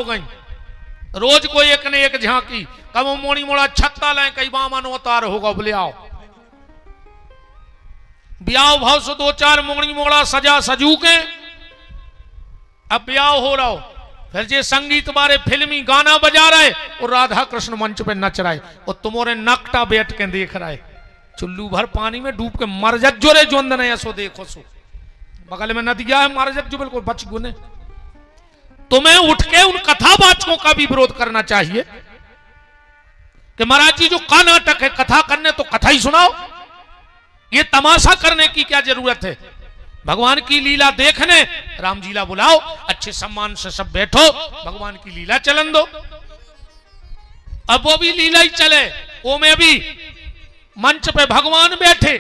हो गई। रोज को एक ने एक झांकी, कब मोड़ी मोड़ा छत्ता लाए, कई बामन अवतार होगा, बोले आओ ब्याह भाव से 2-4 मोड़ी मोड़ा सजा सजू के अब ब्याह हो रहा हो। फिर जे संगीत बारे फिल्मी गाना बजा रहे और राधा कृष्ण मंच पे नच रहे और तुम्हारे नकटा बैठ के देख रहे, चुल्लू भर पानी में डूब के मर जा जोरे जोंद ने ऐसो देखो सो बगल में नदिया है, मर जा जो बिल्कुल बच गुने। तुम्हें उठ के उन कथावाचकों का भी विरोध करना चाहिए कि महाराज जी जो का नाटक है, कथा करने तो कथा ही सुनाओ, ये तमाशा करने की क्या जरूरत है। भगवान की लीला देखने राम जीला बुलाओ, अच्छे सम्मान से सब बैठो, भगवान की लीला चलन दो। अब वो भी लीला ही चले, वो में भी मंच पे भगवान बैठे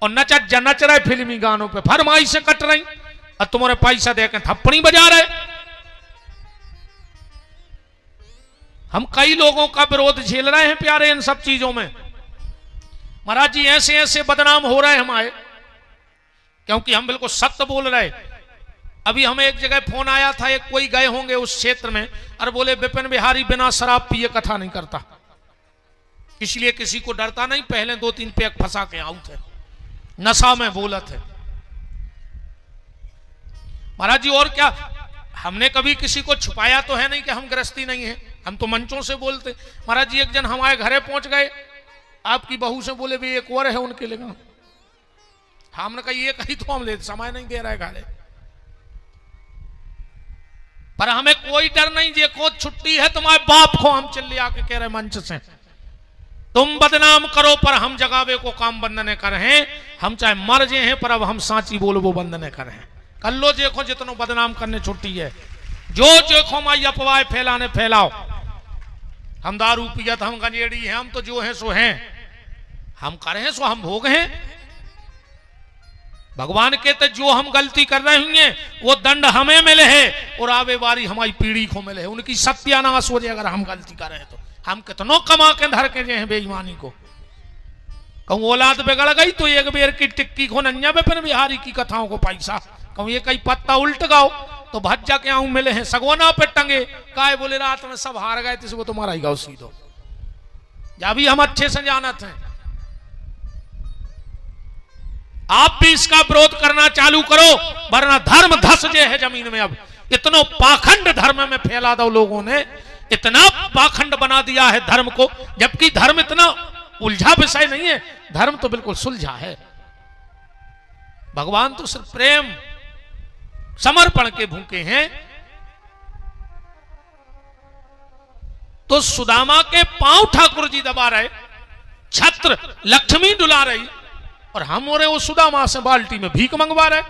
और नच रहे फिल्मी गानों पे, फरमाई से कट रही और तुम्हारे पैसा देकर थप्पड़ी बजा रहे। हम कई लोगों का विरोध झेल रहे हैं प्यारे इन सब चीजों में। महाराज जी ऐसे ऐसे बदनाम हो रहे हैं हमारे, क्योंकि हम बिल्कुल सत्य बोल रहे। अभी हमें एक जगह फोन आया था, एक कोई गए होंगे उस क्षेत्र में, और बोले विपिन बिहारी बिना शराब पिए कथा नहीं करता, इसलिए किसी को डरता नहीं, पहले 2-3 पैक फंसा के आउट है, नशा में बोलत है। महाराज जी और क्या, हमने कभी किसी को छुपाया तो है नहीं कि हम गृहस्थी नहीं है, हम तो मंचों से बोलते। महाराज जी एक जन हमारे घरे पहुंच गए, आपकी बहू से बोले भी एक और है उनके लिए, हमने कहा ये कही तो हम ले समय नहीं दे रहे घरे, पर हमें कोई डर नहीं, जे को छुट्टी है तुम्हारे बाप को हम चिल्ले आके कह रहे मंच से, तुम बदनाम करो पर हम जगावे को काम बंद न करें, हम चाहे मर जे हैं पर अब हम सांची बोलबो बंद न करें। कर लो देखो जितनो बदनाम करने छुट्टी है, जो देखो माई अफवाह फैलाने फैलाओ। हम दारू पियत, हम गंजेड़ी हैं, हम तो जो हैं सो हैं, हम करें सो हम भोग हैं। भगवान कहते जो हम गलती कर रहे हैं वो दंड हमें मिले है और आवे वारी हमारी पीढ़ी को मिले है, उनकी सत्यानाश हो जाए अगर हम गलती कर रहे हैं तो। हम कितनों कमा के धर के हैं बेईमानी को, कहूँ औलाद बिगड़ गई तो एक बेर की टिक्की को नन्या विपिन बिहारी की कथाओं को पैसा, कहूँ ये कई पत्ता उल्ट गाओ तो भज्जा के आऊं मिले हैं, सगवना पे टंगे काय बोले रात में सब हार गए, किसी को तुम्हारा ही गाओ सीधो, या भी हम अच्छे से जानत हैं। आप भी इसका विरोध करना चालू करो, वरना धर्म धस जे है जमीन में। अब इतना पाखंड धर्म में फैला दो लोगों ने, इतना पाखंड बना दिया है धर्म को, जबकि धर्म इतना उलझा विषय नहीं है, धर्म तो बिल्कुल सुलझा है। भगवान तो सिर्फ प्रेम समर्पण के भूखे हैं। तो सुदामा के पांव ठाकुर जी दबा रहे, छत्र लक्ष्मी डुला रही, और हम हो रहे वो सुदामा से बाल्टी में भीख मंगवा रहे।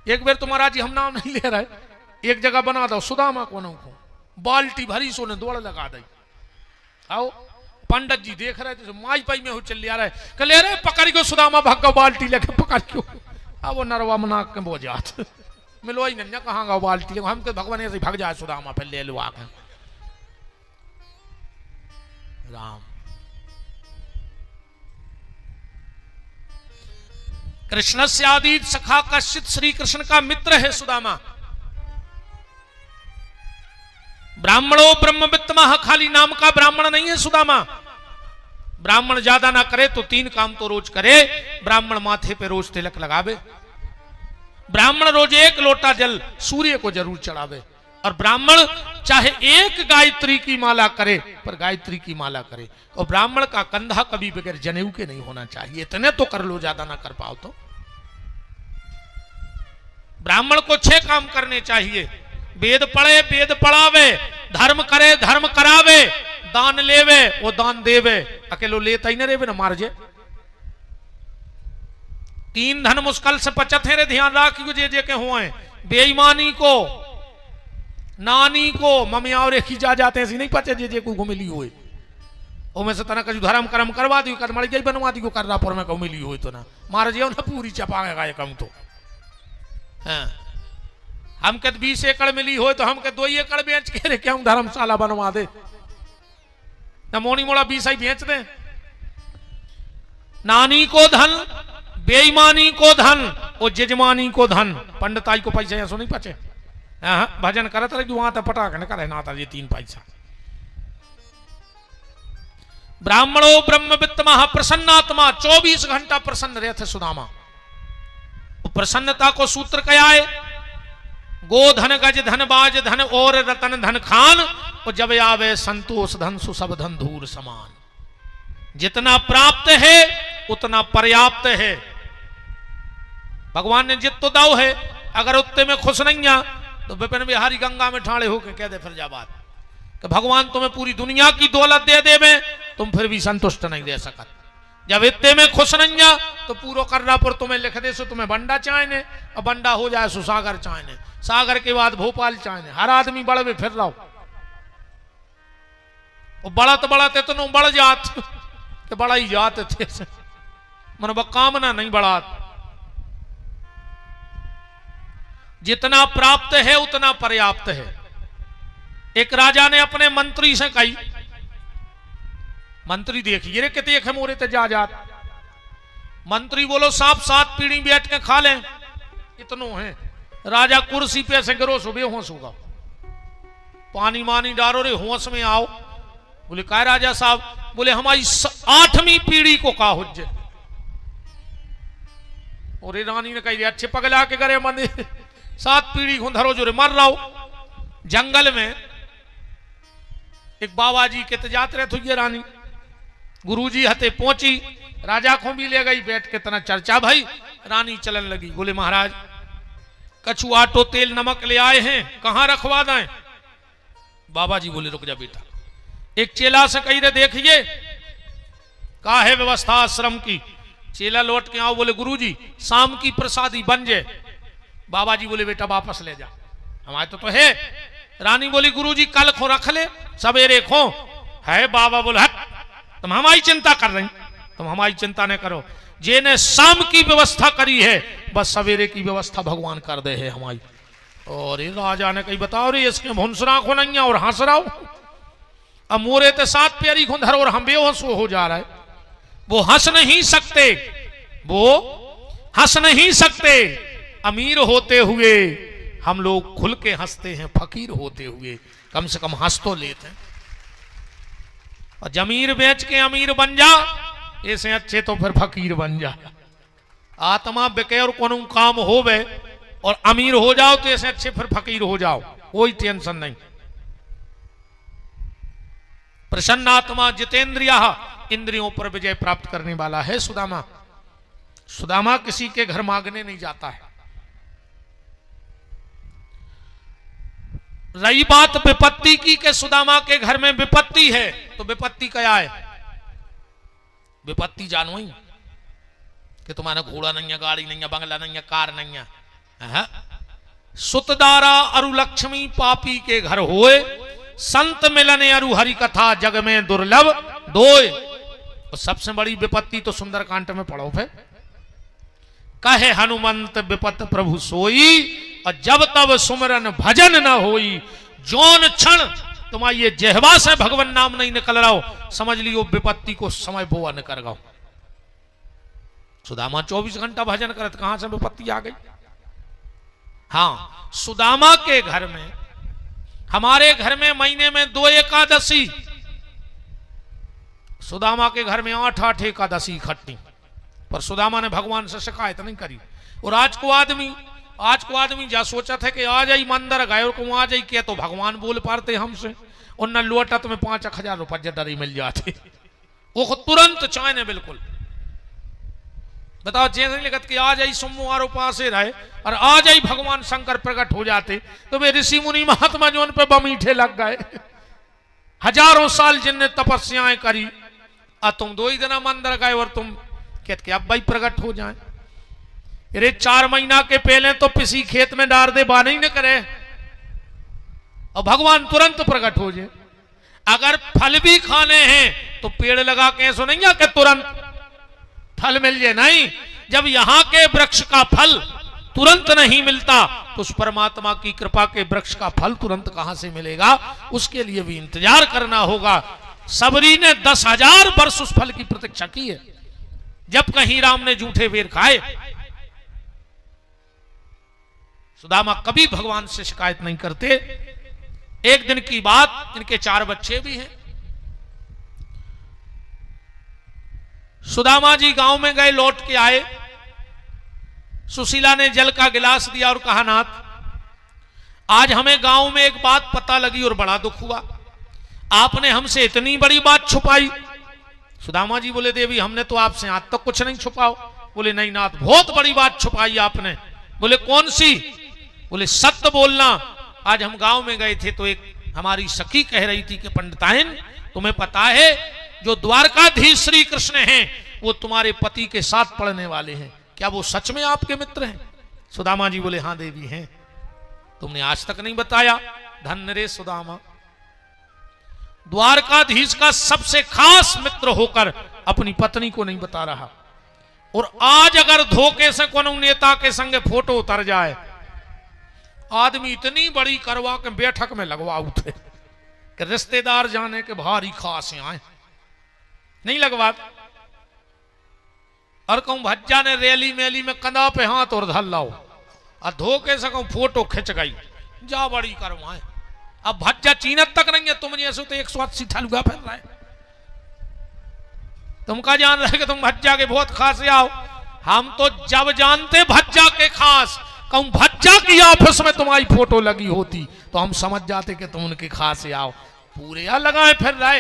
एक बार तुम्हारा जी हम नाम नहीं ले रहे, एक जगह बना दो सुदामा को न को, बाल्टी भरी सोने दौड़ लगा दी। आओ पंडित जी देख रहे थे, माई पाई में हो चल आ रहे, कल अरे पकड़ को सुदामा भाग बाल्टी लेके पकड़ क्यों, अब वो नरवा मना के बो जात मिलो ही नहीं कहाँ गा बाल्टी, हम तो भगवान ऐसे भाग जाए सुदामा फिर ले लो आके राम। कृष्ण से आदि सखा कश्चित श्री कृष्ण का मित्र है सुदामा। ब्राह्मणों ब्रह्मवित्तमः, खाली नाम का ब्राह्मण नहीं है सुदामा। ब्राह्मण ज्यादा ना करे तो 3 काम तो रोज करे। ब्राह्मण माथे पे रोज तिलक लगावे, ब्राह्मण रोज 1 लोटा जल सूर्य को जरूर चढ़ावे, और ब्राह्मण चाहे 1 गायत्री की माला करे पर गायत्री की माला करे, और ब्राह्मण का कंधा कभी बगैर जनेऊ के नहीं होना चाहिए। इतने तो कर लो, ज्यादा ना कर पाओ तो। ब्राह्मण को 6 काम करने चाहिए, वेद पढ़े वेद पढ़ावे, धर्म करे धर्म करावे, दान लेवे वो दान देवे, अकेलो लेता ही न रेवे न मार जे। 3 धन मुश्किल से 75 रे, ध्यान राखियो जे जे के हुए बेईमानी को, नानी को, मम्मी और एक ही जा जाते हैं, नहीं पचे जे जे को मिली हुए में से तना कजू धर्म कर्म करवा दी, कर मर गई बनवा दी को कर रहा पर में को मिली हुई तो ना मार जे ना पूरी चपाएगा ये कम तो। हाँ हमके 20 एकड़ मिली हो तो हमके 2 एकड़ बेच के रे क्या हम धर्मशाला बनवा दे, न मोनी मोड़ा 20 ही बेच दे। नानी को धन, बेईमानी को धन और जजमानी को धन, पंडिताई को पैसे ऐसो नहीं पचे। भजन करत रही वहां तक पटाख न करे ना ये 3 पैसा। ब्राह्मणों ब्रह्मवित्त प्रसन्नात्मा 24 घंटा प्रसन्न रहे थे सुदामा। प्रसन्नता को सूत्र क्या है? गोधन गज धन बाज धन और रतन धन खान, और जब आवे संतोष धन सुसभ धन धूर समान। जितना प्राप्त है उतना पर्याप्त है। भगवान ने जितो दाव है, अगर उत्ते में खुश नहीं आ तो विपिन बिहारी गंगा में ठाड़े होके कह दे फिर जा बात कि भगवान तुम्हें पूरी दुनिया की दौलत दे देवे तुम फिर भी संतुष्ट नहीं दे सकत। जब इतने में खुश नहीं आ तो पूरा करना पर तुम्हें लिख दे सो तुम्हें बंडा चाहने, और बंडा हो जाए सो सागर चाहने, सागर के बाद भोपाल चाहने। हर आदमी बड़ में फिर रहो, बढ़त बढ़त इतनो बढ़ जात तो बड़ा ही जात थे मन कामना नहीं बढ़ात। जितना प्राप्त है उतना पर्याप्त है। एक राजा ने अपने मंत्री से कही, मंत्री देखिए रे कितने है मोरे ते जा जात। मंत्री बोलो साहब 7 पीढ़ी बैठ के खा लें, इतनो है। राजा कुर्सी पे से गिरो सुबह होश होगा, पानी मानी डारो रे होश में आओ। बोले क्या राजा साहब? बोले हमारी 8वीं पीढ़ी को का हुज्जे। और रानी ने कही अच्छे पगला के करे मंदिर 7 पीढ़ी को धरो जो रे मर रहा हो। जंगल में एक बाबा जी के तजात रहे थी रानी, गुरुजी हते पहुंची, राजा को भी ले गई, बैठ के तना चर्चा भाई। रानी चलन लगी, बोले महाराज कछु आटो तेल नमक ले आए हैं, कहां रखवा दें? बाबा जी बोले रुक जा बेटा। एक चेला से कही रहे देखिए का है व्यवस्था आश्रम की। चेला लौट के आओ, बोले गुरुजी शाम की प्रसादी बन जाए। बाबा जी बोले बेटा वापस ले जा, हमारे तो है। रानी बोली गुरुजी कल खो रख ले, सवेरे खो है। बाबा बोले हट, तुम हमारी चिंता कर रही, तुम हमारी चिंता न करो। जेने शाम की व्यवस्था करी है बस सवेरे की व्यवस्था भगवान कर दे है हमारी। और राजा ने कही बताओ रे इसके भुनसरा को नहीं और हंस रहा हूं। अब मोरे ते 7 प्यारी को धर और हम बेहोश हो जा रहा है। वो हंस नहीं सकते, वो हंस नहीं सकते। अमीर होते हुए हम लोग खुल के हंसते हैं, फकीर होते हुए कम से कम हंस तो लेते हैं। और जमीर बेच के अमीर बन जा, ऐसे अच्छे तो फिर फकीर बन जा। आत्मा बिके और कोनो काम होवे और अमीर हो जाओ तो ऐसे अच्छे फिर फकीर हो जाओ, कोई टेंशन नहीं। प्रसन्नात्मा जितेंद्रिया, इंद्रियों पर विजय प्राप्त करने वाला है सुदामा। सुदामा किसी के घर मांगने नहीं जाता है। रही बात विपत्ति की के सुदामा के घर में विपत्ति है, तो विपत्ति क्या है? विपत्ति जानो ही कि तुम्हारा घोड़ा नहीं है, गाड़ी नहीं है, बंगला नहीं है, कार नहीं है। सुतदारा अरु लक्ष्मी पापी के घर होए, संत मिलने अरु हरि कथा जग में दुर्लभ दोय। और सबसे बड़ी विपत्ति तो सुंदरकांड में पढ़ो फिर, कहे हनुमंत विपत प्रभु सोई, और जब तब सुमरन भजन न होई। जौन क्षण तुम्हारा ये जेहवा से भगवान नाम नहीं निकल रहा हो, समझ लियो विपत्ति को समय बोआ न कर गाओ। सुदामा 24 घंटा भजन करत, कहां से विपत्ति आ गई? हाँ, सुदामा के घर में, हमारे घर में महीने में 2 एकादशी, सुदामा के घर में 8-8 एकादशी इकट्ठी। पर सुदामा ने भगवान से शिकायत नहीं करी। और आज को आदमी जा सोचा था कि आ जाई मंदिर गए और को आ जाई क्या, तो भगवान बोल पाते हमसे। और न लोटत में 5,000 रुपये डरी मिल जाते, वो तुरंत चाहे बिल्कुल। बताओ जैसे लिखत कि आ जाई सोमवार पास रहे और आ जाई भगवान शंकर प्रकट हो जाते, तो वे ऋषि मुनि महात्मा जो उन पे बमीठे लग गए। हजारों साल जिनने तपस्याएं करी, और तुम 2 ही दिन मंदिर गए और तुम कहते कि अब भाई प्रकट हो जाए। अरे 4 महीना के पहले तो पिसी खेत में डार दे बाने ही न करे, और भगवान तुरंत प्रकट हो जाए। अगर फल भी खाने हैं तो पेड़ लगा के ऐसा नहीं है कि तुरंत फल मिल जाए, नहीं। जब यहां के वृक्ष का फल तुरंत नहीं मिलता तो उस परमात्मा की कृपा के वृक्ष का फल तुरंत कहां से मिलेगा? उसके लिए भी इंतजार करना होगा। सबरी ने 10,000 वर्ष उस फल की प्रतीक्षा की है, जब कहीं राम ने जूठे बेर खाए। सुदामा कभी भगवान से शिकायत नहीं करते। एक दिन की बात, इनके 4 बच्चे भी हैं। सुदामा जी गांव में गए, लौट के आए। सुशीला ने जल का गिलास दिया और कहा, नाथ आज हमें गांव में एक बात पता लगी और बड़ा दुख हुआ। आपने हमसे इतनी बड़ी बात छुपाई। सुदामा जी बोले, देवी हमने तो आपसे आज तक कुछ नहीं छुपाओ। बोले, नहीं नाथ, बहुत बड़ी बात छुपाई आपने। बोले, कौन सी? बोले, सत्य बोलना। आज हम गांव में गए थे तो एक हमारी सखी कह रही थी कि पंडिताइन, तुम्हें पता है जो द्वारकाधीश श्री कृष्ण हैं वो तुम्हारे पति के साथ पढ़ने वाले हैं, क्या वो सच में आपके मित्र हैं? सुदामा जी बोले, हाँ देवी हैं। तुमने आज तक नहीं बताया। धन्य रे सुदामा, द्वारकाधीश का सबसे खास मित्र होकर अपनी पत्नी को नहीं बता रहा। और आज अगर धोखे से कोनो नेता के संग फोटो उतर जाए, आदमी इतनी बड़ी करवा के बैठक में लगवा उठे कि रिश्तेदार जाने के भारी खास आए, नहीं लगवा। और कहूं भज्जा ने रैली मेली में कंधा पे हाथ और धर लाओ और धोखे से कहूं फोटो खिंच गई, जा बड़ी करवाए। अब भज्जा चीनत तक नहीं है, तुम जैसे तो 180 ठलुआ फिर रहे। तुम का जान रहे कि तुम भज्जा के बहुत खास आओ। हम तो जब जानते भज्जा के खास, कहूं भज्जा की ऑफिस में तुम्हारी फोटो लगी होती तो हम समझ जाते कि तुम उनके खास आओ। पूरे यहाँ लगाए फिर रहे।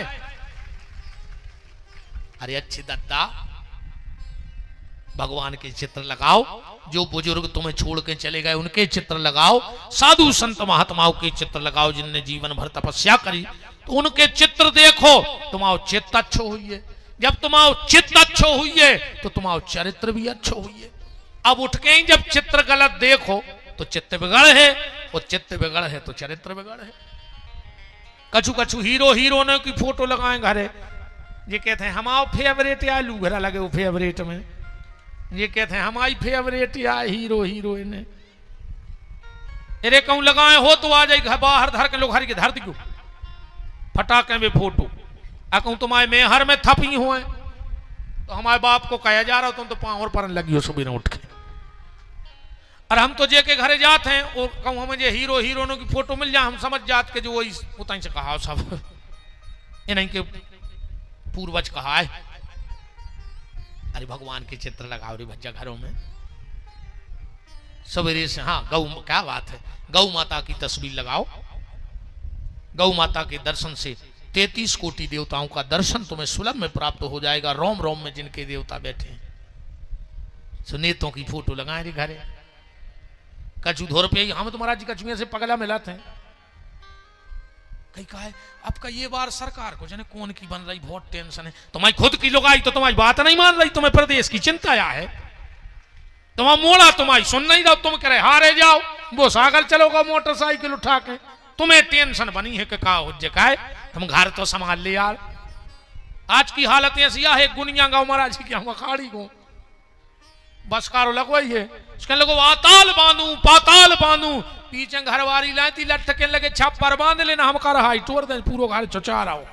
अरे अच्छी दत्ता, भगवान के चित्र लगाओ, जो बुजुर्ग तुम्हें छोड़ के चले गए उनके चित्र लगाओ, साधु संत महात्माओं के चित्र लगाओ जिनने जीवन भर तपस्या करी, तो उनके चित्र देखो, तुम्हारा चित्त अच्छो हुई है। जब तुम्हारा चित्त अच्छो हुई है तो तुम्हारा चरित्र भी अच्छो हुई है। अब उठ के ही जब चित्र गलत देखो तो चित्त बिगड़ है, और चित्त बिगड़ है तो चरित्र बिगड़ है। कछु कछु हीरो हीरोइनों की फोटो लगाए घरे, ये कहते हैं हमारा फेवरेट या लू घरा लगे वो फेवरेट में, ये कहते हैं हमारी फेवरेट या हीरो हीरोइन। अरे कहूं लगाए हो तो आ जाए बाहर धर के लोग हर के धर दी फटाके में फोटो। आ कहूं तुम्हारे में हर में थपी हुए तो हमारे बाप को कहा जा रहा, तुम तो पांव और परन लगी हो सुबह उठ के। और हम तो जे के घरे जाते हैं और कहूं हमें जे हीरो हीरोइनों की फोटो मिल जाए, हम समझ जाते के जो वही उतनी से कहा सब इन्हीं के पूर्वज कहा है। अरे भगवान के चित्र लगाओ रे भज्जा घरों में सवेरे से। हाँ गौ, क्या बात है, गौ माता की तस्वीर लगाओ। गौ माता के दर्शन से 33 कोटि देवताओं का दर्शन तुम्हें सुलभ में प्राप्त हो जाएगा। रोम रोम में जिनके देवता बैठे हैं, सुनेतों की फोटो लगाए रे घरे। कछु धोर पे हम तुम्हारा जी कछुए से पगला मिलाते हैं। कहीं कहा है अब का ये बार सरकार को जाने कौन की बन रही, बहुत टेंशन है। तुम्हारी खुद की लुगाई तो तुम्हारी बात नहीं मान रही, तुम्हें प्रदेश की चिंता या है। तुम्हारा मोड़ा तुम्हारी सुन नहीं रहा, तुम कह रहे हारे जाओ, वो सागल चलोगा मोटरसाइकिल उठा के। तुम्हें टेंशन बनी है कि का हो जाए, तुम घर तो संभाल ले यार। आज की हालत ऐसी है, गुनिया गांव महाराज की हम अखाड़ी को बस कारो लगवाई है, उसके लोगों आताल बांधू पाताल बांधू, पीछे घरवारी लाती लटके लगे छप्पर बांध लेना, हम कर हाई टोर दे पूरा घर चुचारा हो,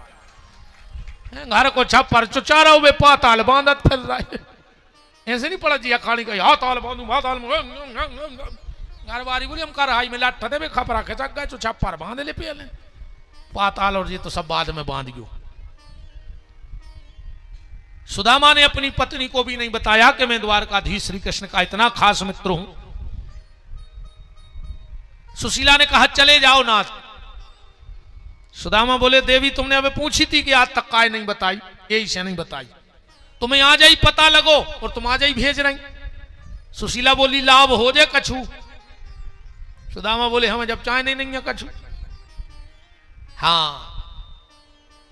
घर को छप्पर चुचारा हो, वे पाताल बांधत फिर रहा है। ऐसे नहीं पड़ा जी अखाड़ी का हाताल बांधू पाताल, घरवारी बोली हम कर हाई में लट दे खपरा खिचक गए तो छप्पर बांध ले पहले पाताल, और ये तो सब बाद में बांध गयो। सुदामा ने अपनी पत्नी को भी नहीं बताया कि मैं द्वारकाधीश श्री कृष्ण का इतना खास मित्र हूं। सुशीला ने कहा चले जाओ नाथ। सुदामा बोले देवी तुमने अबे पूछी थी कि आज तक काय नहीं बताई, यही से नहीं बताई, तुम्हें आ जाई पता लगो और तुम आ जाई भेज रही। सुशीला बोली लाभ हो जाए कछु। सुदामा बोले हमें जब चाहे नहीं है कछु। हाँ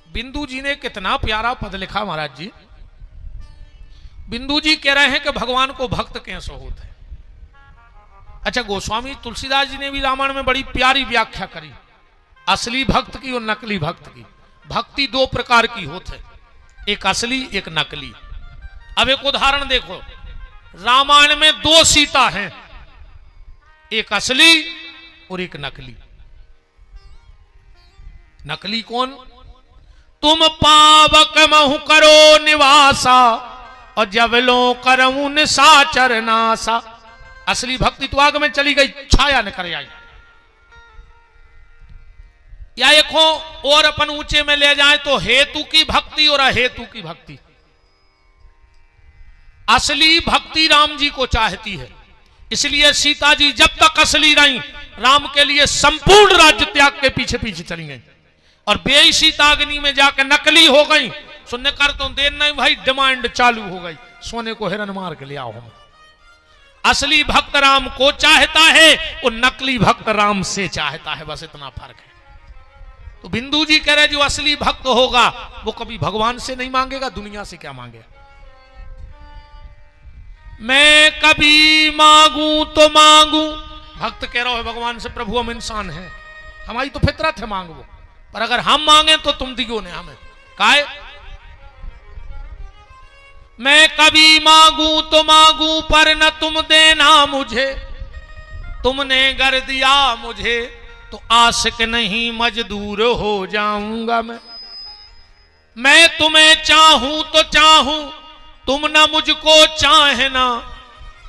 बिंदु जी ने कितना प्यारा पद लिखा महाराज जी। बिंदु जी कह रहे हैं कि भगवान को भक्त कैसे होते हैं। अच्छा गोस्वामी तुलसीदास जी ने भी रामायण में बड़ी प्यारी व्याख्या करी, असली भक्त की और नकली भक्त की। भक्ति दो प्रकार की होते, एक असली एक नकली। अब एक उदाहरण देखो, रामायण में 2 सीता हैं, एक असली और एक नकली। नकली कौन? तुम पावक महु करो निवासा और जब लो करऊं निशाचर नासा। असली भक्ति तो आग में चली गई, छाया निकल आई। या एक हो और अपन ऊंचे में ले जाए तो हेतु की भक्ति और अहेतु की भक्ति। असली भक्ति राम जी को चाहती है, इसलिए सीता जी जब तक असली रही राम के लिए संपूर्ण राज्य त्याग के पीछे पीछे चली गई, और बेई सीताग्नि में जाकर नकली हो गई। सुनने कर तो देर नहीं भाई, डिमांड चालू हो गई, सोने को हिरन मार के ले आओ हम। असली भक्त राम को चाहता है और नकली भक्त राम से चाहता है, बस इतना फर्क है। तो बिंदु जी कह रहे जो असली भक्त होगा वो कभी भगवान से नहीं मांगेगा, दुनिया से क्या मांगेगा। मैं कभी मांगू तो मांगू, भक्त कह रहा है भगवान से, प्रभु हम इंसान हैं, हमारी तो फितरत है मांगो, पर अगर हम मांगे तो तुम दियो ने हमें काहे। मैं कभी मांगू तो मांगू पर न तुम देना मुझे, तुमने गर दिया मुझे तो आशिक नहीं मजदूर हो जाऊंगा मैं तुम्हें चाहूं तो चाहूं, तुम न मुझको चाहना,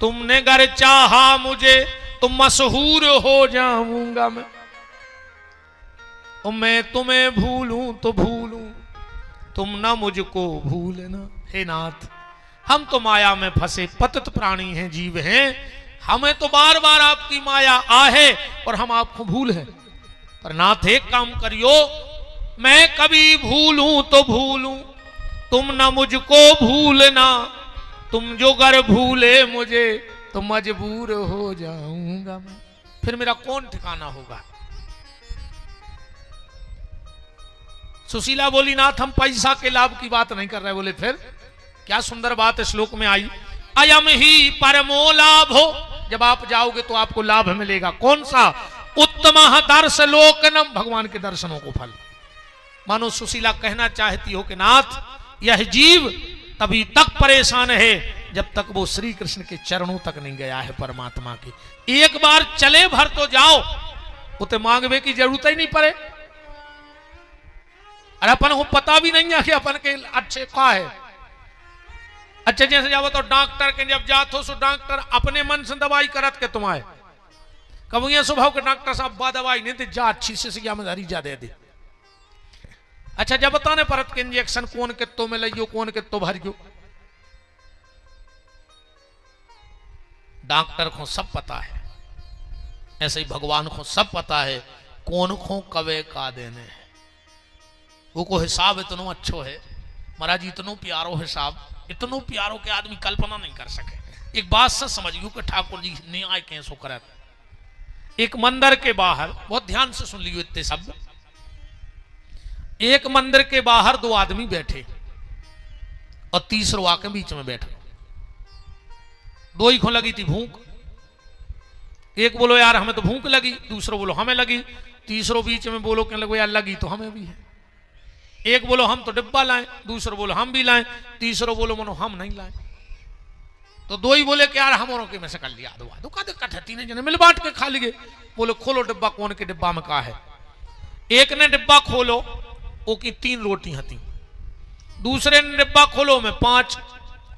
तुमने गर चाहा मुझे तो मशहूर हो जाऊंगा मैं तुम्हें भूलूं तो भूलूं, तुम न मुझको भूलना। हे नाथ, हम तो माया में फंसे पतित प्राणी हैं, जीव हैं, हमें तो बार बार आपकी माया आहे और हम आपको भूल हैं। पर नाथ एक काम करियो, मैं कभी भूलूं तो भूलूं, तुम न मुझको भूलना, तुम जो गर भूले मुझे तो मजबूर हो जाऊंगा मैं, फिर मेरा कौन ठिकाना होगा। सुशीला बोली नाथ हम पैसा के लाभ की बात नहीं कर रहे। बोले फिर क्या सुंदर बात श्लोक में आई, अयम ही परमो लाभ हो, जब आप जाओगे तो आपको लाभ मिलेगा। कौन सा? उत्तम दर्श लोकनम, भगवान के दर्शनों को फल। मानो सुशीला कहना चाहती हो कि नाथ यह जीव तभी तक परेशान है जब तक वो श्री कृष्ण के चरणों तक नहीं गया है परमात्मा के। एक बार चले भर तो जाओ, उते मांगवे की जरूरत ही नहीं पड़े। अरे अपन को पता भी नहीं है कि अपन के अच्छे क्या है। अच्छा जैसे जाओ तो डॉक्टर के जब जाते हो सो डॉक्टर अपने मन से दवाई करत के तुम्हारे कब ये स्वभाव के डॉक्टर साहब बा दवाई नहीं दे, जा अच्छी से में धरी जा दे। अच्छा जब बताने परत के इंजेक्शन कौन कितो में लियो कौन कितो भरियो, डॉक्टर को सब पता है, ऐसे ही भगवान को सब पता है कौन को कवे का देने है। वो को हिसाब इतनो अच्छो है महाराज, इतनो प्यारो हिसाब, इतनो प्यारो के आदमी कल्पना नहीं कर सके। एक बात से समझियो कि ठाकुर जी न्याय कैसो करत। एक मंदिर के बाहर, बहुत ध्यान से सुन लियो इतने शब्द, एक मंदिर के बाहर दो आदमी बैठे और तीसरो आके बीच में बैठा। दो ही को लगी थी भूख, एक बोलो यार हमें तो भूख लगी, दूसरो बोलो हमें लगी, तीसरो बीच में बोलो क्या लगो यार लगी तो हमें भी है। एक बोलो हम तो डिब्बा लाएं, दूसरो बोलो हम भी लाएं, तीसरो बोलो मनो हम नहीं लाएं। तो दो ही बोले कि यार हम के में से कर लिया दो का दिक्कत है, तीन जने मिल बांट के खा लिए। बोलो खोलो डिब्बा, कौन के डिब्बा में कहा है। एक ने डिब्बा खोलो वो की 3 रोटी हती, दूसरे ने डिब्बा खोलो में 5,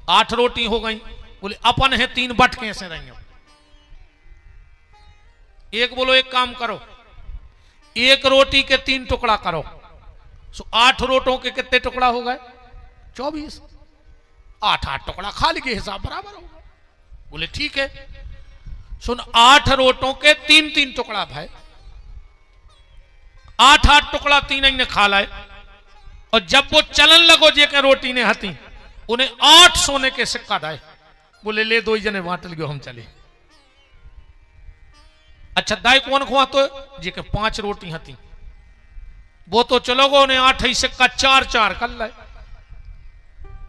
8 रोटी हो गई। बोले अपन है 3 बट कैसे रहेंगे। एक बोलो एक काम करो, एक रोटी के 3 टुकड़ा करो, सो 8 रोटों के कितने टुकड़ा हो गए? 24। 8 टुकड़ा खा लीजिए, हिसाब बराबर होगा। बोले ठीक है। सुन 8 रोटों के 3 टुकड़ा भाई, 8 टुकड़ा 3 ने खा लाए। और जब वो चलन लगो जे के रोटी ने हती, उन्हें 8 सोने के सिक्का दाए। बोले ले 2 जने बांट लियो हम चले। अच्छा दाई कौन खुआ तो जे के 5 रोटी हती, वो तो चलो गो ने 8 ही सिक्का 4 कर लाए।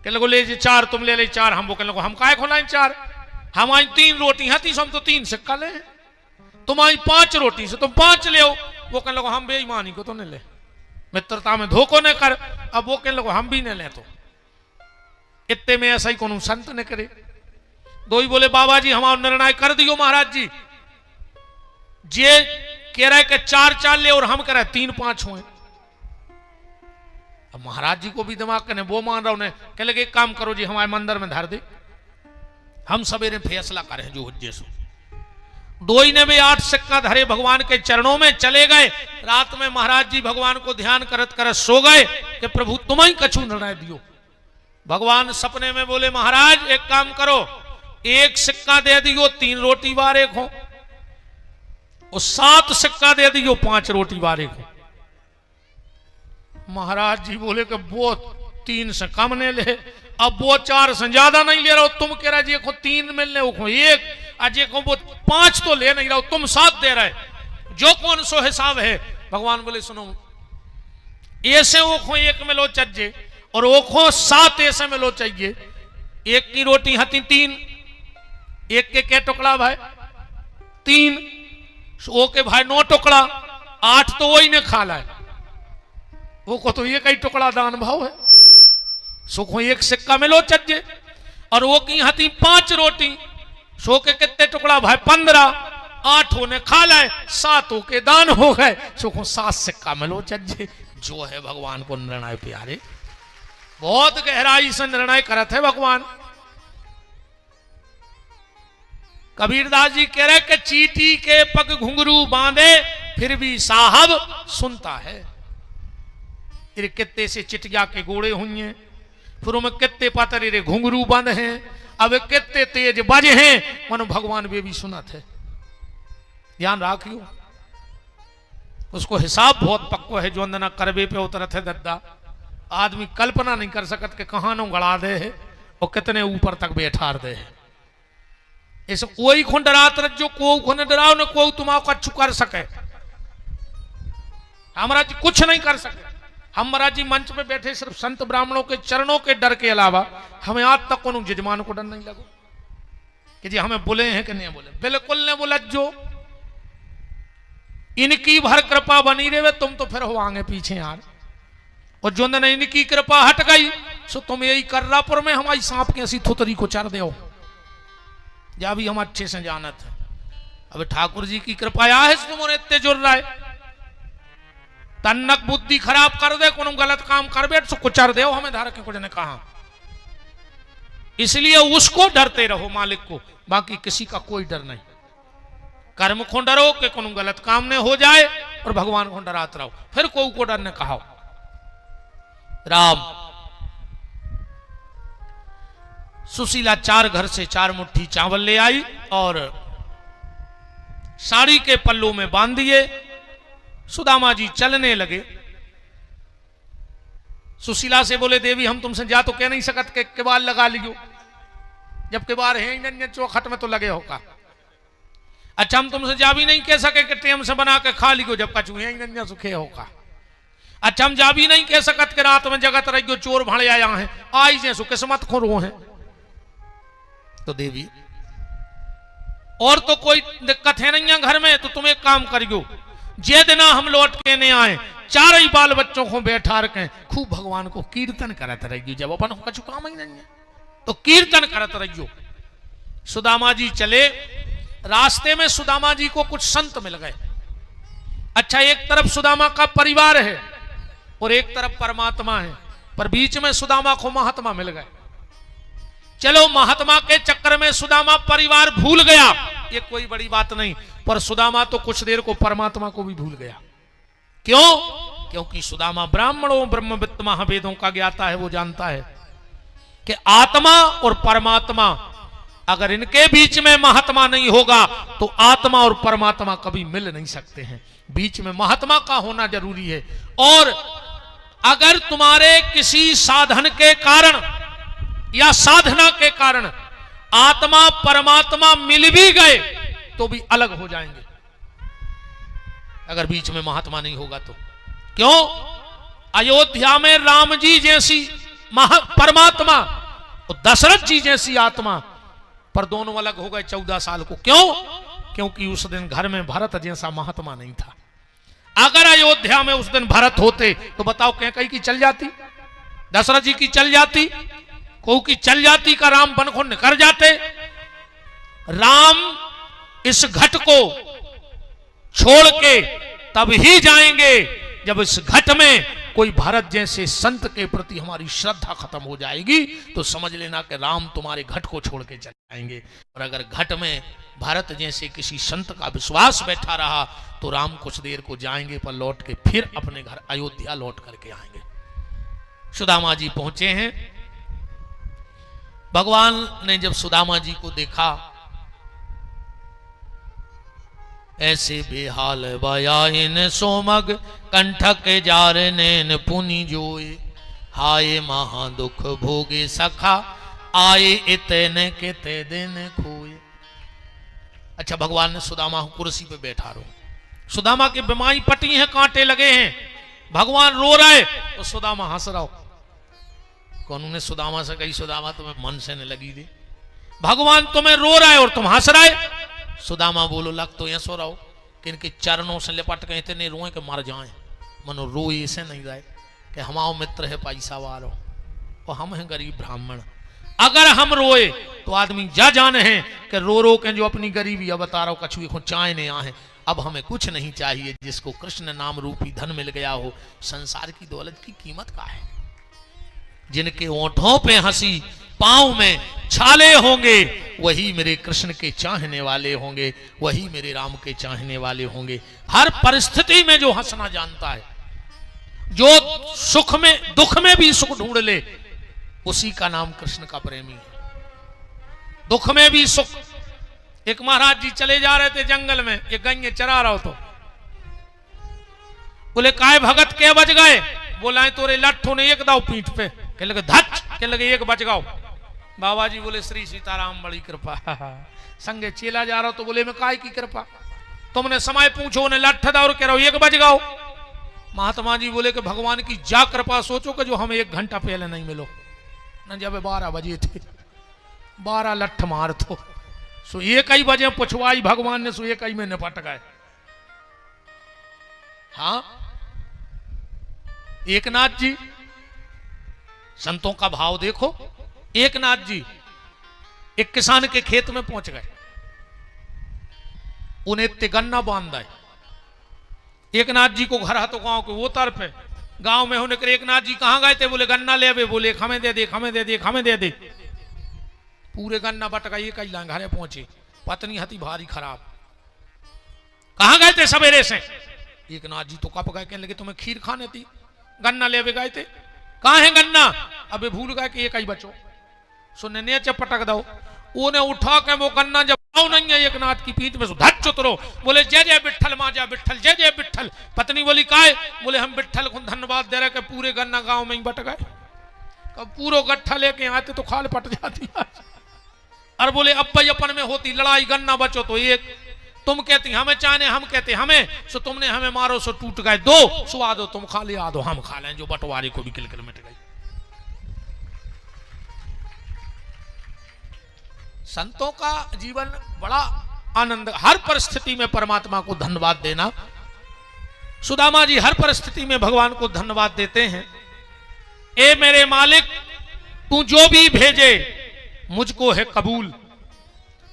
कह लगो ले 4 तुम ले 4 हम, वो कह लगो हम काय खोलाएं 4, हमारी 3 रोटी हती सो हम तो 3 सिक्का ले, तुम्हारी 5 रोटी से तुम 5 ले। वो कह लगो हम बेईमानी को तो नहीं ले, मित्रता में धोखो न कर। अब वो कह लगो हम भी नहीं ले, तो इतने में ऐसा ही कोनो संत ने करे। दो ही बोले बाबा जी हमारा निर्णय कर दियो महाराज जी, जे कह रहा है कि 4 ले और हम कह रहे 3-5 हुए। अब महाराज जी को भी दिमाग करने वो मान रहा उन्हें, कह लगे एक काम करो जी हमारे मंदिर में धर दे, हम सवेरे फैसला करें जो हो सो। दोई ने भी 8 सिक्का धरे भगवान के चरणों में चले गए। रात में महाराज जी भगवान को ध्यान करत करत सो गए कि प्रभु तुम ही कछु निर्णय दियो। भगवान सपने में बोले महाराज एक काम करो, 1 सिक्का दे दियो 3 रोटी बारे को, और 7 सिक्का दे दियो 5 रोटी बारे को। महाराज जी बोले कि वो 3 से कम ने ले, अब वो 4 से ज्यादा नहीं ले रहा हो, तुम कह रहे जी को 3 मिलने वो 1, अजय को वो 5 तो ले नहीं रहा हो, तुम 7 दे रहे, जो कौन सो हिसाब है। भगवान बोले सुनो, ऐसे वो खो 1 में लो चज्जे, और वो खो 7 ऐसे में लो चाहिए। 1 की रोटी हती 3, 1 के क्या टुकड़ा भाई 3, वो के भाई 9 टुकड़ा, 8 तो वही ने खा लाए, वो को तो 1 ही टुकड़ा दान भाव है। सुखो 1 सिक्का में लो चज्जे, और वो की हती 5 रोटी, सो के कितने टुकड़ा भाई 15, 8 होने खा लाए, 7 के दान हो गए, सुखो 7 सिक्का में लो चज्जे। जो है भगवान को निर्णय प्यारे, बहुत गहराई से निर्णय करत है भगवान। कबीरदास जी कह रहे कि चीटी के पग घुंघरू बांधे फिर भी साहब सुनता है। कित्ते से चिटिया के गोड़े हुई हैं, फिर उनमें कितने पातर रे घुंघरू बंद हैं, अब कितने तेज बजे हैं, मनो भगवान वे भी सुनत है। ध्यान राखियो, उसको हिसाब बहुत पक्को है, जो अंदना करबे पे उतरत है दद्दा। आदमी कल्पना नहीं कर सकत कि कहां नो गड़ा दे है और कितने ऊपर तक बैठार दे है। ऐसे कोई को डरात जो को न डराओ न को तुम्हारा कछु कर सके। हमारा जी कुछ नहीं कर सके। हम महाराज जी मंच पे बैठे सिर्फ संत ब्राह्मणों के चरणों के डर के अलावा हमें आज तक को जजमान को डर नहीं लगो कि जी हमें बोले हैं कि नहीं बोले। बिल्कुल ने बोला, जो इनकी भर कृपा बनी रहे तुम तो फिर हो आगे पीछे यार, और जो ने इनकी कृपा हट गई सो तुम यही कर्रापुर में हमारी सांप की ऐसी थुतरी को चर दो, या भी हम अच्छे से जानत है। अब ठाकुर जी की कृपा या है तुम इतने जुड़ रहा है, तन्नक बुद्धि खराब कर दे, कोनो गलत काम कर बैठ सो कुचर दे हमें धारक कुछ ने कहा। इसलिए उसको डरते रहो मालिक को, बाकी किसी का कोई डर नहीं। कर्म को डरो कि कोनो गलत काम ने हो जाए, और भगवान को डरात रहो, फिर को डर ने कहा। राम सुशीला 4 घर से 4 मुट्ठी चावल ले आई और साड़ी के पल्लू में बांध दिए। सुदामा जी चलने लगे। सुशीला से बोले, देवी हम तुमसे जा तो कह नहीं सकत के किबार लगा लियो, जब किबार है चौखट में तो लगे होगा। अच्छा हम तुमसे जा भी नहीं कह सके कि टेम से बना के खा लियो, जब कछु है सुखे होगा। अच्छा हम जा भी नहीं कह सकत कि रात में जगत रहियो चोर भाड़े आया है, आई जैसो किस्मत खोरो है। तो देवी और तो कोई दिक्कत है नहीं है घर में, तो तुम एक काम करियो, जे दिना हम लौट के ने आए 4 ही बाल बच्चों को बैठा रखे, खूब भगवान को कीर्तन करत रहियो। जब अपन कछु काम ही नहीं है तो कीर्तन करत रहियो। सुदामा जी चले। रास्ते में सुदामा जी को कुछ संत मिल गए। अच्छा एक तरफ सुदामा का परिवार है और एक तरफ परमात्मा है, पर बीच में सुदामा को महात्मा मिल गए। चलो महात्मा के चक्कर में सुदामा परिवार भूल गया, ये कोई बड़ी बात नहीं, पर सुदामा तो कुछ देर को परमात्मा को भी भूल गया। क्यों? क्योंकि सुदामा ब्राह्मणों ब्रह्मविद् महावेदों का ज्ञाता है। वो जानता है कि आत्मा और परमात्मा अगर इनके बीच में महात्मा नहीं होगा तो आत्मा और परमात्मा कभी मिल नहीं सकते हैं। बीच में महात्मा का होना जरूरी है। और अगर तुम्हारे किसी साधन के कारण या साधना के कारण आत्मा परमात्मा मिल भी गए तो भी अलग हो जाएंगे, अगर बीच में महात्मा नहीं होगा तो। क्यों? अयोध्या में राम जी जैसी परमात्मा और दशरथ जी जैसी आत्मा, पर दोनों अलग हो गए 14 साल को। क्यों? क्योंकि उस दिन घर में भरत जैसा महात्मा नहीं था। अगर अयोध्या में उस दिन भरत होते तो बताओ कहीं की चल जाती, दशरथ जी की चल जाती, को की चल जाती का राम बन को निकर जाते। राम इस घट को छोड़ के तब ही जाएंगे जब इस घट में कोई भरत जैसे संत के प्रति हमारी श्रद्धा खत्म हो जाएगी तो समझ लेना कि राम तुम्हारे घट को छोड़ के चले जाएंगे। और अगर घट में भरत जैसे किसी संत का विश्वास बैठा रहा तो राम कुछ देर को जाएंगे पर लौट के फिर अपने घर अयोध्या लौट करके आएंगे। सुदामा जी पहुंचे हैं। भगवान ने जब सुदामा जी को देखा, ऐसे बेहाल बयाइन सोमग कंठक जार नैन पुनि जोए, हाय महा दुख भोगे सखा आए इतने किते दिन खोए। अच्छा, भगवान ने सुदामा को कुर्सी पे बैठा रो। सुदामा की बीमारी पटी है, कांटे लगे हैं, भगवान रो रहे तो सुदामा हंस रहा हो। कौन ने सुदामा से कही, सुदामा तुम्हें मन से न लगी दे, भगवान तुम्हें रो रहा है और तुम हंस रहे। सुदामा बोलो, लग तो ऐसो रहो कि इनके चरणों से लिपट के इतने रोए कि मर जाएं। मनो रोए ऐसे नहीं रहे कि हमारा मित्र है पैसा वालो और हम हैं गरीब ब्राह्मण। अगर हम रोए तो आदमी जा जाने हैं कि रो रो के जो अपनी गरीबी अब बता रहा हूं कछुए को चाय ने आहे। अब हमें कुछ नहीं चाहिए, जिसको कृष्ण नाम रूपी धन मिल गया हो, संसार की दौलत की कीमत का है। जिनके ओंठों पे हंसी पांव में छाले होंगे वही मेरे कृष्ण के चाहने वाले होंगे, वही मेरे राम के चाहने वाले होंगे। हर परिस्थिति में जो हंसना जानता है, जो सुख में दुख में भी सुख ढूंढ ले, उसी का नाम कृष्ण का प्रेमी है। दुख में भी सुख। एक महाराज जी चले जा रहे थे जंगल में, एक गैया चरा रहा हो तो बोले, काय भगत के बच गए? बोला, तोरे लट्ठों ने एक दाव पीठ पे, कह लगे धच, कह लगे एक बच गाओ। बाबा जी बोले, श्री सीताराम बड़ी कृपा। संगे चेला जा रहा हो तो बोले, मैं काय की कृपा? तुमने समय पूछो, उन्हें लट्ठ दा और कह रहा हो एक बज गाओ। महात्मा जी बोले कि भगवान की जा कृपा सोचो कि जो हमें 1 घंटा पहले नहीं मिलो न, जब 12 बजे थे 12 लट्ठ मार तो सो 1 ही बजे पुछवाई भगवान ने, सो 1 ही में निपट गए। हाँ, एकनाथ जी, संतों का भाव देखो। एकनाथ जी एक किसान के खेत में पहुंच गए, उन्हें तिगन्ना बांध है। एकनाथ जी को घर है तो गांव के वो तरफ है, गांव में होने कर एकनाथ जी कहां गए थे? बोले गन्ना ले आवे। बोले हमें दे दे, हमें दे दे, हमें दे दे। पूरे गन्ना बट गए, एक ही घरे पहुंचे। पत्नी हती भारी खराब। कहां गए थे सवेरे से? एकनाथ जी तो कप गए, कहने लगे तुम्हें खीर खाने थी, गन्ना ले आवे गए थे। कहां है गन्ना? अबे भूल गए कि एक ही बचो। सुनने नीचे पटक दो, उन्हें उठा के वो गन्ना जब नहीं है एकनाथ की पीठ में धच उतरो। बोले जय जय बिट्ठल माजा बिट्ठल, जय जय बिट्ठल। पत्नी बोली काय? बोले हम बिट्ठल को धन्यवाद दे रहे कि पूरे गन्ना गांव में ही बट गए। कब पूरा गट्ठा लेके आते तो खाल पट जाती। और बोले अब भाई अपन में होती लड़ाई, गन्ना बचो तो एक, तुम कहती हमें चाहने, हम कहते हमें, सो तुमने हमें मारो सो टूट गए 2, सो आ दो तुम खा ले, आ दो हम खा लें, जो बंटवारे को भी किलकिल मिट गई। संतों का जीवन बड़ा आनंद, हर परिस्थिति में परमात्मा को धन्यवाद देना। सुदामा जी हर परिस्थिति में भगवान को धन्यवाद देते हैं। ए मेरे मालिक, तू जो भी भेजे मुझको है कबूल।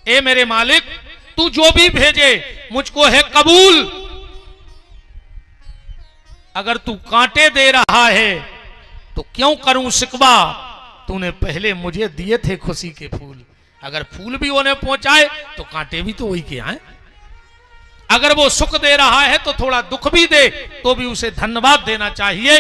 ए मेरे मालिक, तू जो भी भेजे मुझको है कबूल। अगर तू कांटे दे रहा है तो क्यों करूं शिकवा, तूने पहले मुझे दिए थे खुशी के फूल। अगर फूल भी उन्हें पहुंचाए तो कांटे भी तो वही के आए। अगर वो सुख दे रहा है तो थोड़ा दुख भी दे तो भी उसे धन्यवाद देना चाहिए।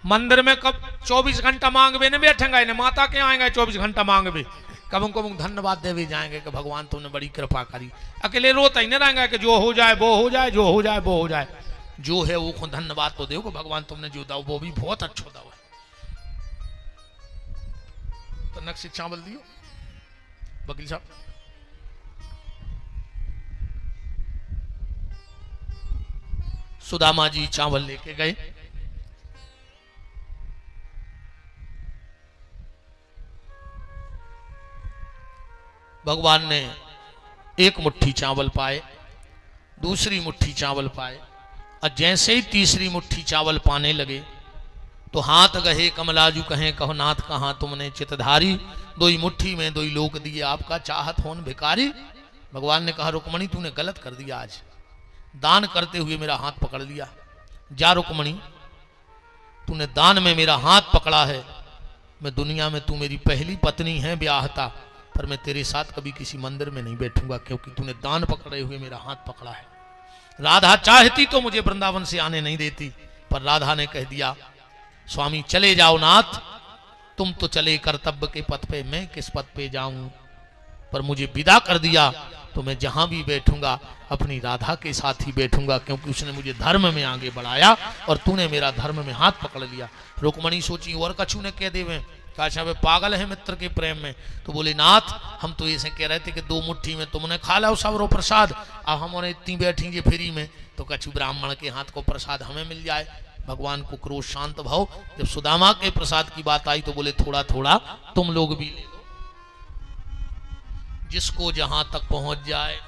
मंदिर में कब 24 घंटा मांगवे नहीं बैठेंगे, इन्हें माता के आएंगे 24 घंटा मांगवे, कब उनको धन्यवाद दे भी जाएंगे कि भगवान तुमने बड़ी कृपा करी। अकेले रोता ही नहीं रहेंगे कि जो हो जाए वो हो जाए, जो हो जाए वो हो जाए। जो है वो को धन्यवाद तो दो कि भगवान तुमने जो दाओ वो भी बहुत अच्छा दाओ है। तो नक्शे चावल दियो वकील साहब। सुदामा जी चावल लेके गए। भगवान ने एक मुट्ठी चावल पाए, दूसरी मुट्ठी चावल पाए, और जैसे ही तीसरी मुट्ठी चावल पाने लगे तो हाथ गहे कमलाजू कहें कहो नाथ कहां तुमने चितधारी। 2 मुट्ठी में 2 लोक दिए आपका चाहत होन भिकारी। भगवान ने कहा रुक्मणी तूने गलत कर दिया, आज दान करते हुए मेरा हाथ पकड़ लिया। जा रुक्मणी, तूने दान में मेरा हाथ पकड़ा है, मैं दुनिया में तू मेरी पहली पत्नी है ब्याहता, पर मैं तेरे साथ कभी किसी मंदिर में नहीं बैठूंगा, क्योंकि तूने दान पकड़े हुए मेरा हाथ पकड़ा है। राधा चाहती तो मुझे वृंदावन से आने नहीं देती, पर राधा ने कह दिया, स्वामी चले जाओ नाथ, तुम तो चले कर्तव्य के पथ पे, मैं किस पथ पे जाऊं। पर मुझे विदा कर दिया तो मैं जहां भी बैठूंगा अपनी राधा के साथ ही बैठूंगा, क्योंकि उसने मुझे धर्म में आगे बढ़ाया और तूने मेरा धर्म में हाथ पकड़ लिया। रुक्मणी सोची और कछु ने कह देवे, काशा वे पागल है मित्र के प्रेम में। तो बोले नाथ, हम तो ऐसे कह रहे थे कि 2 मुट्ठी में तुमने खा लो सवरो प्रसाद, अब हमने इतनी बैठेंगे फ्री में, तो कछु ब्राह्मण के हाथ को प्रसाद हमें मिल जाए। भगवान को क्रोध शांत भाव, जब सुदामा के प्रसाद की बात आई तो बोले थोड़ा थोड़ा तुम लोग भी ले लो, जिसको जहां तक पहुंच जाए।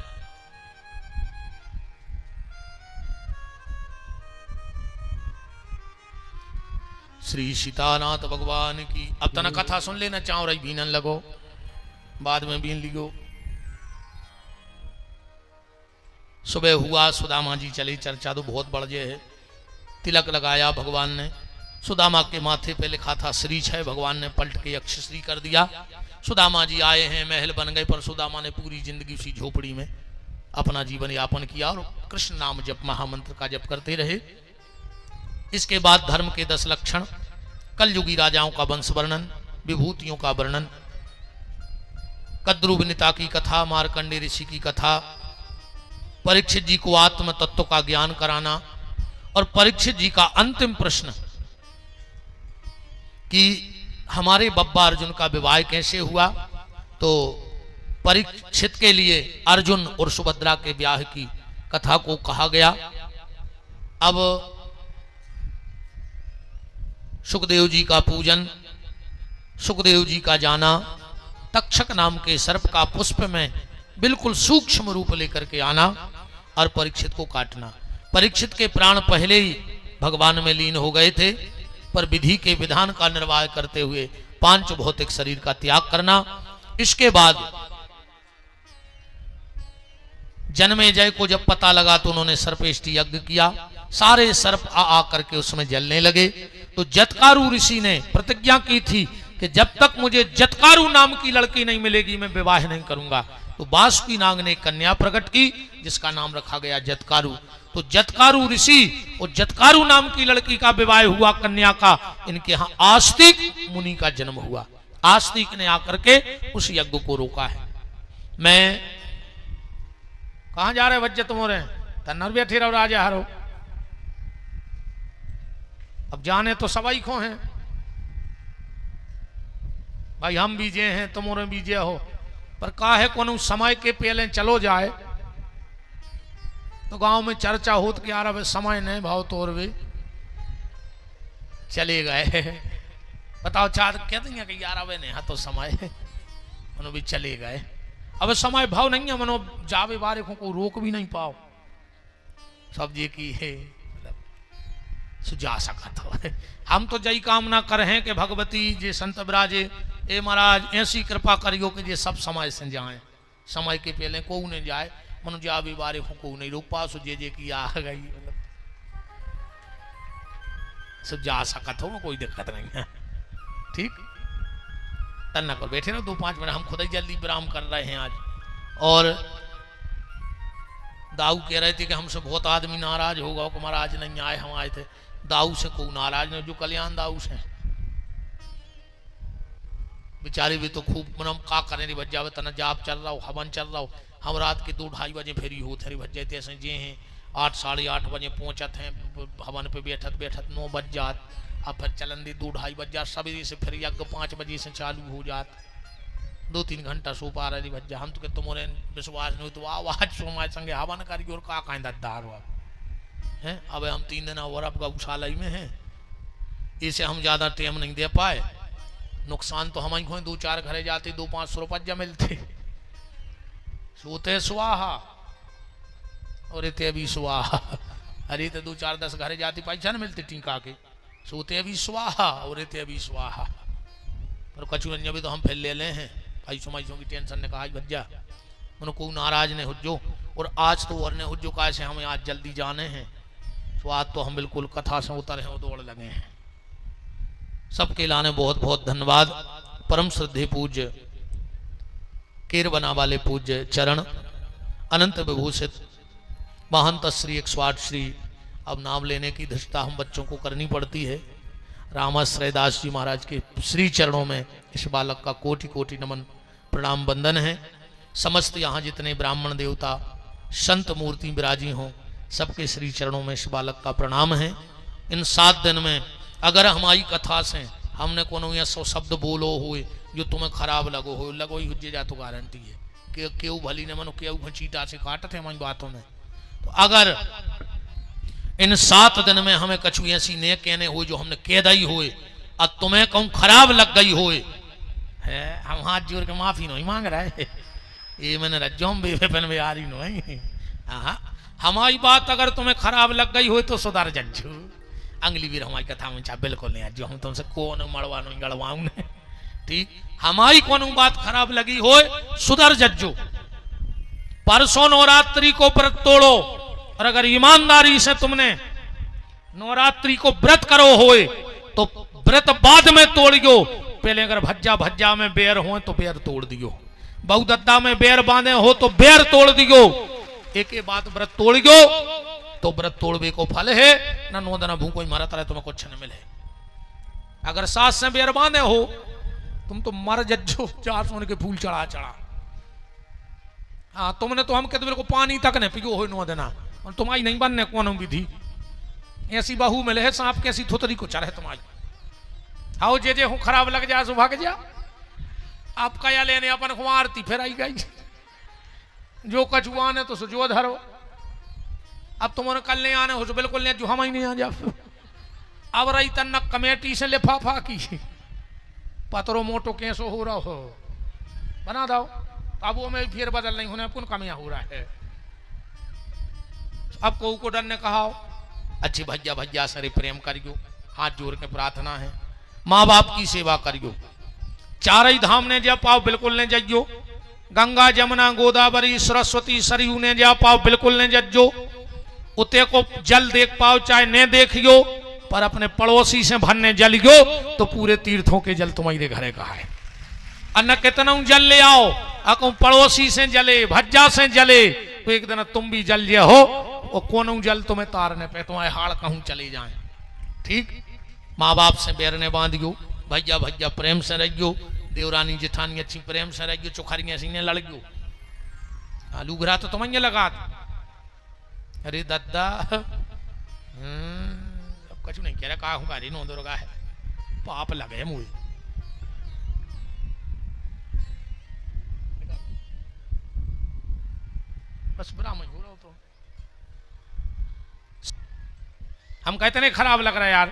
श्री सीतानाथ भगवान की। अब तना कथा सुन लेना, चाहो रही बीनन लगो, बाद में बीन लियो। सुबह हुआ, सुदामा जी चले, चर्चा तो बहुत बढ़ गए है। तिलक लगाया भगवान ने, सुदामा के माथे पे लिखा था श्री छय, भगवान ने पलट के यक्ष श्री कर दिया। सुदामा जी आए हैं, महल बन गए, पर सुदामा ने पूरी जिंदगी उसी झोपड़ी में अपना जीवन यापन किया और कृष्ण नाम जप, महामंत्र का जप करते रहे। इसके बाद धर्म के 10 लक्षण, कलयुगी राजाओं का वंश वर्णन, विभूतियों का वर्णन, कद्रुविनिता की कथा, मार्कंडे ऋषि की कथा, परीक्षित जी को आत्म तत्व का ज्ञान कराना, और परीक्षित जी का अंतिम प्रश्न कि हमारे बब्बा अर्जुन का विवाह कैसे हुआ। तो परीक्षित के लिए अर्जुन और सुभद्रा के ब्याह की कथा को कहा गया। अब सुखदेव जी का पूजन, सुखदेव जी का जाना, तक्षक नाम के सर्प का पुष्प में बिल्कुल सूक्ष्म रूप लेकर के आना और परीक्षित को काटना। परीक्षित के प्राण पहले ही भगवान में लीन हो गए थे, पर विधि के विधान का निर्वाह करते हुए 5 भौतिक शरीर का त्याग करना। इसके बाद जन्मेजय को जब पता लगा तो उन्होंने सर्पेष्टि यज्ञ किया, सारे सर्प आ करके उसमें जलने लगे। तो जतकारु ऋषि ने प्रतिज्ञा की थी कि जब तक मुझे जतकारु नाम की लड़की नहीं मिलेगी मैं विवाह नहीं करूंगा। तो बासुकी नाग ने कन्या प्रकट की जिसका नाम रखा गया जतकारु। तो जतकारु ऋषि और जतकारु नाम की लड़की का विवाह हुआ, कन्या का। इनके यहाँ आस्तिक मुनि का जन्म हुआ। आस्तिक ने आकर के उस यज्ञ को रोका है। मैं कहा जा रहे वज्जत मोरे तन्नर बैठे रहो राजा हारो। अब जाने तो सवाई खो हैं भाई, हम बीजे हैं तुम और बीजे हो, पर काहे को समय के पहले चलो जाए तो गांव में चर्चा होत कि यार अब समय नहीं भाव तो और भी चले गए। बताओ चार कहते हैं कि यार अब नहीं है तो समय मनो भी चले गए। अब समय भाव नहीं है, मनो जावे बारे को रोक भी नहीं पाओ। सब ये की है सुझा सका तो हम तो जय कामना कर हैं कि भगवती जे संत बिराजे ए महाराज ऐसी कृपा करियो कि जे सब समय से जाए, समय के पहले को नहीं जाए। मनु जा भी बारे को नहीं रोक पा सो जे की आ गई सुझा सकत हो, कोई दिक्कत नहीं है। ठीक तन्ना कर बैठे रहो 2-5 मिनट, हम खुद ही जल्दी विराम कर रहे हैं आज। और दाऊ कह रहे थे कि हमसे बहुत आदमी नाराज होगा कि महाराज नहीं आए, हम आए थे। दाऊ से कोई नाराज नहीं, जो कल्याण दाऊ से बेचारे भी तो खूब मनम का करें बज जावे तना जाप चल रहा हो, हवन चल रहा हो। हम रात के 2-2:30 बजे फेरी हो थे बज जाते ऐसे जे हैं 8-8:30 बजे पहुंचत हैं हवन पे बैठत 9 बज जात। अब फिर चलन दी 2-2:30 बज जात, सवेरे से फिर यज्ञ 5 बजे से चालू हो जात, 2-3 घंटा सो पा रही बज जा। हम तो कहते तुम्हारे विश्वास नहीं तो आज सोमाय संगे हवन करी और का कहें दार हैं। अब हम 3 दिन और अब गौशाला में हैं, इसे हम ज्यादा टाइम नहीं दे पाए। नुकसान तो हम ही खोए, 2-4 घरे जाते 200-500 रुपया मिलते, सोते सुहा और इतने अभी सुहा। अरे तो 2-4-10 घरे जाती पैसा न मिलते टीका के, सोते अभी स्वाहा और इतने अभी स्वाहा। पर कछु रंजा भी तो हम फिर ले ले हैं पैसों की टेंशन ने कहा भज्जा मनो को नाराज नहीं हो जो और आज तो वरने हो चुका है, हमें आज जल्दी जाने हैं, तो आज तो हम बिल्कुल कथा से उतर हैं और दौड़ लगे हैं। सबके लाने बहुत बहुत धन्यवाद। परम श्रद्धे पूज्य केर बना वाले पूज्य चरण अनंत विभूषित महंत श्री 108 श्री, अब नाम लेने की धृष्टता हम बच्चों को करनी पड़ती है। रामाश्रय दास जी महाराज के श्री चरणों में इस बालक का कोटि कोटि नमन प्रणाम वंदन है। समस्त यहाँ जितने ब्राह्मण देवता संत मूर्ति विराजी हों, सबके श्री चरणों में इस बालक का प्रणाम है। इन 7 दिन में अगर हमारी कथा से हमने कोनो या 100 शब्द बोलो हुए जो तुम्हें खराब लगो ही हुज्जे जा तो गारंटी है कि क्यों भली ने मनो क्यों चीटा से काटते हमारी बातों में। तो अगर इन 7 दिन में हमें कछु ऐसी ने कहने हुए जो हमने कह दी हुए और तुम्हें कहूँ खराब लग गई हुए है, हम हाथ जोड़ के माफी नहीं मांग रहे है, ये मैंने रज्जोम बेबेपन बिहारी नहीं। हाँ, हमारी बात अगर तुम्हें खराब लग गई हो तो सुधार जज्जू। अगली भी हमारी कथा में चाहे बिल्कुल नहीं जो हम तुमसे कौन मड़वा नहीं गड़वाऊ ने, ठीक। हमारी कौन बात खराब लगी हो सुधर जज्जू। परसों नवरात्रि को व्रत तोड़ो, और अगर ईमानदारी से तुमने नवरात्रि को व्रत करो होए तो व्रत बाद में तोड़ियो। पहले अगर भज्जा में बेर हो तो बेर तोड़ दियो, बहुदत्ता में बेर बांधे हो तो बेर तोड़ दियो। एक बात व्रत तोड़ियो तो व्रत तोड़वे को फल है, ना 9 दिन भूखो ही मरत रहे तुम्हें कुछ न मिले। अगर सास से बेर बांधे हो तुम तो मर जज्जो 4 सोने के फूल चढ़ा। हाँ, तुमने तो हम कहते को पानी तक ने पियो हो 9 दिन, और तुम्हारी नहीं बनने कौन विधि। ऐसी बहू मिले है सांप कैसी थोतरी को चढ़े तुम्हारी। आओ जे हूँ खराब लग जा सुबह के जा आप कया लेने अपन खुमारती फिर आई गई जो कछुआ ने तो सुजो धरो। अब तुम्हारे कल नहीं आने हो तो बिल्कुल नहीं, जो हम ही नहीं आ जा। अब रही तन कमेटी से लिफाफा की पतरो मोटो कैसो हो रहा हो बना दो, अब वो में फिर बदल नहीं होने अपन कमियां हो रहा है। अब को डर ने कहा अच्छी भज्जा सरे प्रेम करियो, हाथ जोड़ के प्रार्थना है, माँ बाप की सेवा करियो। 4 ही धाम ने जा पाओ बिल्कुल ने जइयो, गंगा जमुना गोदावरी सरस्वती सरयू ने जा पाओ बिल्कुल ने जज्जो। उते को जल देख पाओ चाहे ने देखियो, पर अपने पड़ोसी से भरने जलियो तो पूरे तीर्थों के जल तुम्हारे घरे का है। अन्न कितना जल ले आओ, अको पड़ोसी से जले भज्जा से जले तो एक दिन तुम भी जल जे हो, और कौन जल तुम्हें तारने पे तुम्हारे हाड़ कहूं चले जाए। ठीक, माँ बाप से बेरने बांधियो, भज्जा प्रेम से रहियो, देवरानी जेठानी अच्छी प्रेम से रहियो, चुखरिया सीने लड़ियो। आलू घरा तो तुम्हें लगा। अरे दादा अब कछु नहीं कह रहा, कहा हूँ गाड़ी नोंदो रगा है, पाप लगे मुझे। बस ब्राह्मण हो रहा हो तो हम कहते नहीं खराब लग रहा है यार।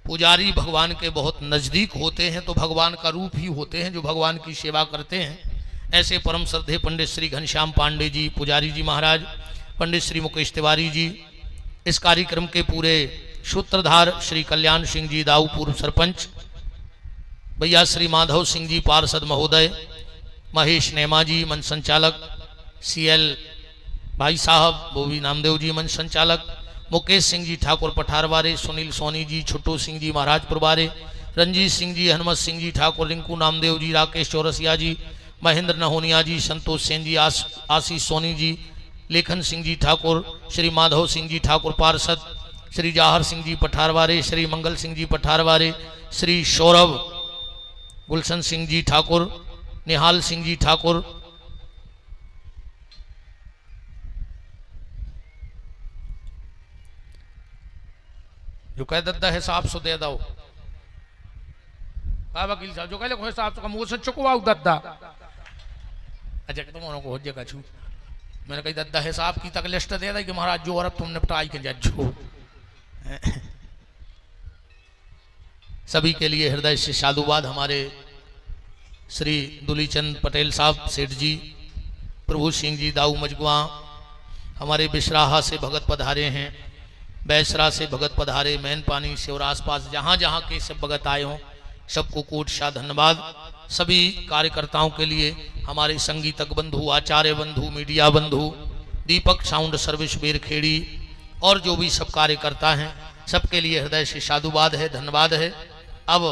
पुजारी भगवान के बहुत नजदीक होते हैं, तो भगवान का रूप ही होते हैं जो भगवान की सेवा करते हैं। ऐसे परम श्रद्धेय पंडित श्री घनश्याम पांडे जी पुजारी जी महाराज, पंडित श्री मुकेश तिवारी जी, इस कार्यक्रम के पूरे सूत्रधार श्री कल्याण सिंह जी दाऊ पूर्व सरपंच, भैया श्री माधव सिंह जी पार्षद महोदय, महेश नेमा जी मंच संचालक, CL भाई साहब बोवी नामदेव जी मंच संचालक, मुकेश सिंह जी ठाकुर पठारवारे, सुनील सोनी जी, छुट्टू सिंह जी महाराज पुरवारे, रंजीत सिंह जी, हनुमत सिंह जी ठाकुर, रिंकू नामदेव जी, राकेश चौरसिया जी, महेंद्र नहोनिया जी, संतोष सेन जी, आशीष सोनी जी, लेखन सिंह जी ठाकुर, श्री माधव सिंह जी ठाकुर पार्षद, श्री जाहर सिंह जी पठारवारे, श्री मंगल सिंह जी पठारवारे, श्री सौरभ गुलशन सिंह जी ठाकुर, निहाल सिंह जी ठाकुर, जो कह दद्दा हिसाब से दे दो। वकील साहब जो कह हिसाब से मुंह से चुकवाऊ दद्दा। अच्छा तुम को हो जाएगा छू, मैंने कही दद्दा हिसाब की तक लिस्ट दे दी कि महाराज जो और अब तुम निपटाई के जज्जो। सभी के लिए हृदय से साधुवाद। हमारे श्री दुलीचंद पटेल साहब सेठ जी, प्रभु सिंह जी दाऊ मजगुआ, हमारे बिशराहा से भगत पधारे हैं, बैसरा से भगत पधारे, मैन पानी से और आसपास जहाँ जहाँ के सब भगत आए हों, सबको कोटशा धन्यवाद। सभी कार्यकर्ताओं के लिए, हमारे संगीतक बंधु, आचार्य बंधु, मीडिया बंधु, दीपक साउंड सर्विस बेरखेड़ी और जो भी सब कार्यकर्ता हैं, सबके लिए हृदय से साधुवाद है, धन्यवाद है। अब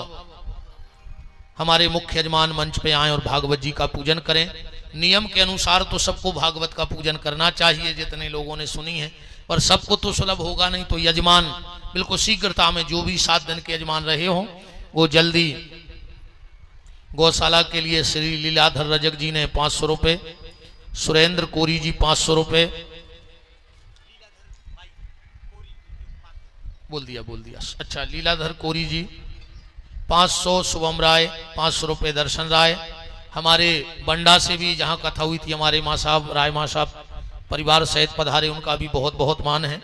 हमारे मुख्य यजमान मंच पे आए और भागवत जी का पूजन करें। नियम के अनुसार तो सबको भागवत का पूजन करना चाहिए, जितने लोगों ने सुनी है, पर सबको तो सुलभ होगा नहीं। तो यजमान बिल्कुल शीघ्रता में, जो भी 7 दिन के यजमान रहे हों, वो जल्दी। गौशाला के लिए श्री लीलाधर रजक जी ने 500 रुपये, सुरेंद्र कोरी जी 500 रुपये, बोल दिया। अच्छा, लीलाधर कोरी जी 500, शुभम राय 500 रुपये, दर्शन राय। हमारे बंडा से भी जहां कथा हुई थी, हमारे माँ साहब, राय माँ साहब परिवार सहित पधारे, उनका भी बहुत बहुत मान है।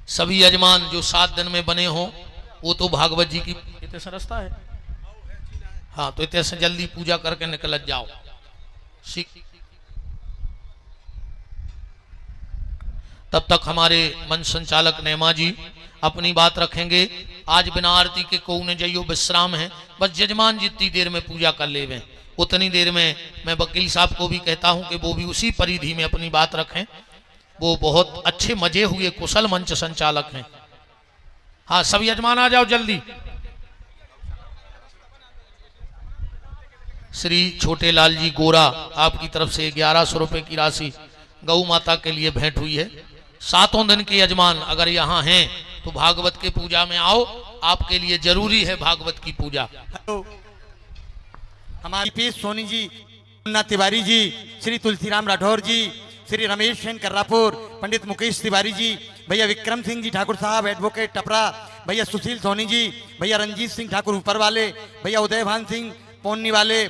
सभी यजमान जो 7 दिन में बने हों, वो तो भागवत जी की इतने से रास्ता है, हाँ, तो इतने से जल्दी पूजा करके निकल जाओ। तब तक हमारे मंच संचालक नेमा जी अपनी बात रखेंगे। आज बिना आरती के को ने जइयो विश्राम है, बस यजमान जितनी देर में पूजा कर ले उतनी देर में मैं वकील साहब को भी कहता हूं कि वो भी उसी परिधि में अपनी बात रखें। वो बहुत अच्छे मजे हुए कुशल मंच संचालक हैं। हाँ, सब यजमान आ जाओ जल्दी। श्री छोटे लाल जी गोरा, आपकी तरफ से 1100 रुपए की राशि गौ माता के लिए भेंट हुई है। 7 दिन के यजमान अगर यहाँ हैं तो भागवत के पूजा में आओ, आपके लिए जरूरी है भागवत की पूजा। हमारी पीस सोनी जी, मुन्ना तिवारी जी, श्री तुलसीराम राठौर जी, श्री रमेश सेन कर्रापुर, पंडित मुकेश तिवारी जी, भैया विक्रम सिंह जी ठाकुर साहब एडवोकेट टपरा, भैया सुशील सोनी जी, भैया रंजीत सिंह ठाकुर ऊपर वाले, भैया उदयभान सिंह पोन्नी वाले,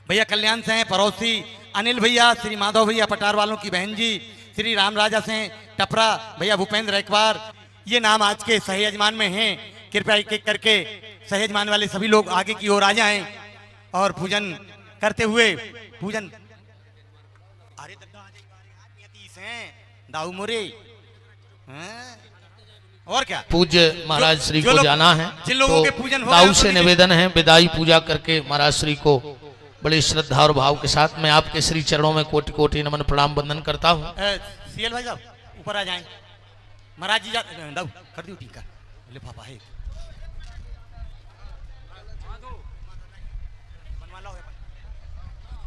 भैया कल्याण सिंह पड़ोसी, अनिल भैया, श्री माधव भैया पटार वालों की बहन जी, श्री राम राजा सिंह टपरा, भैया भूपेंद्र एकवार, ये नाम आज के सहयजमान में हैं। कृपया एक एक करके सहयजमान वाले सभी लोग आगे की ओर आ जाएं और पूजन करते हुए पूजन। अरे दाऊ मोरे, और क्या पूज्य महाराज श्री को जाना है, जिन लोगों के पूजन हो दाऊ से निवेदन है विदाई पूजा करके महाराज श्री को बड़ी श्रद्धा और भाव के साथ मैं आपके श्री चरणों में कोटि कोटि नमन प्रणाम वंदन करता हूँ। सीएल भाई साहब ऊपर आ जाएं, महाराज जी दाऊ कर दियो टीका ले पापा है।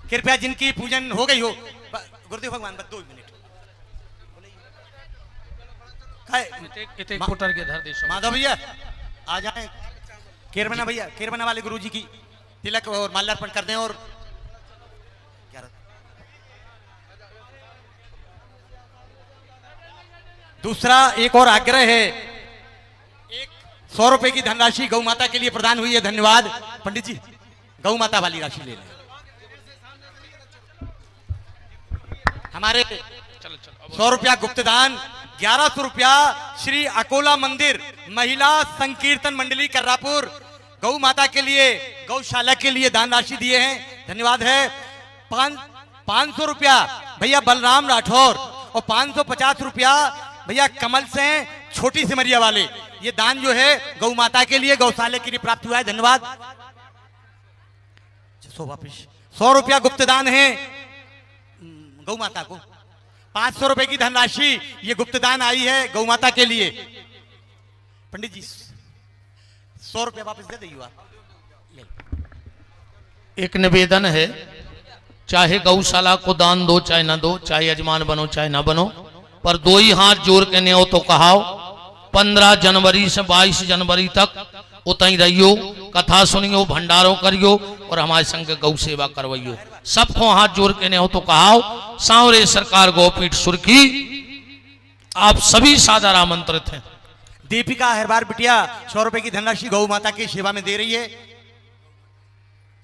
कृपया जिनकी पूजन हो गई हो, गुरुदेव भगवान बस 2 मिनट माधव भैया आ जाए। केरबना भैया, केरबना वाले गुरु जी की तिलक और माल्यार्पण कर दें। और दूसरा एक और आग्रह है, एक 100 रुपए की धनराशि गौ माता के लिए प्रदान हुई है। धन्यवाद पंडित जी, गौ माता वाली राशि ले लें। हमारे 100 रुपया गुप्तदान, 1100 रुपया श्री अकोला मंदिर महिला संकीर्तन मंडली कर्रापुर गौ माता के लिए, गौशाला के लिए दान राशि दिए हैं, धन्यवाद है। 500 रुपया भैया बलराम राठौर और 550 रुपया भैया कमल से छोटी सिमरिया वाले, ये दान जो है गौ माता के लिए, गौशाला के लिए प्राप्त हुआ है, धन्यवाद। 100 रुपया गुप्तदान है गौ माता को। 500 रुपए की धनराशि ये गुप्तदान आई है गौ माता के लिए। पंडित जी 100 रुपया वापस दे दीजिए आप। एक निवेदन है, चाहे गौशाला को दान दो चाहे ना दो, चाहे यजमान बनो चाहे ना बनो, पर 2 ही हाथ जोड़ के न्यो तो कहाओ 15 जनवरी से 22 जनवरी तक उतई रहियो, कथा सुनियो, भंडारो करियो और हमारे संग गौ सेवा करवाइयो। सबको हाथ जोड़ के न्यो तो कहाओ। सांवरे सरकार गोपीठ सुर्खी, आप सभी सादर आमंत्रित हैं। दीपिका हरबार बिटिया 100 रुपए की धनराशि गौ माता की सेवा में दे रही है।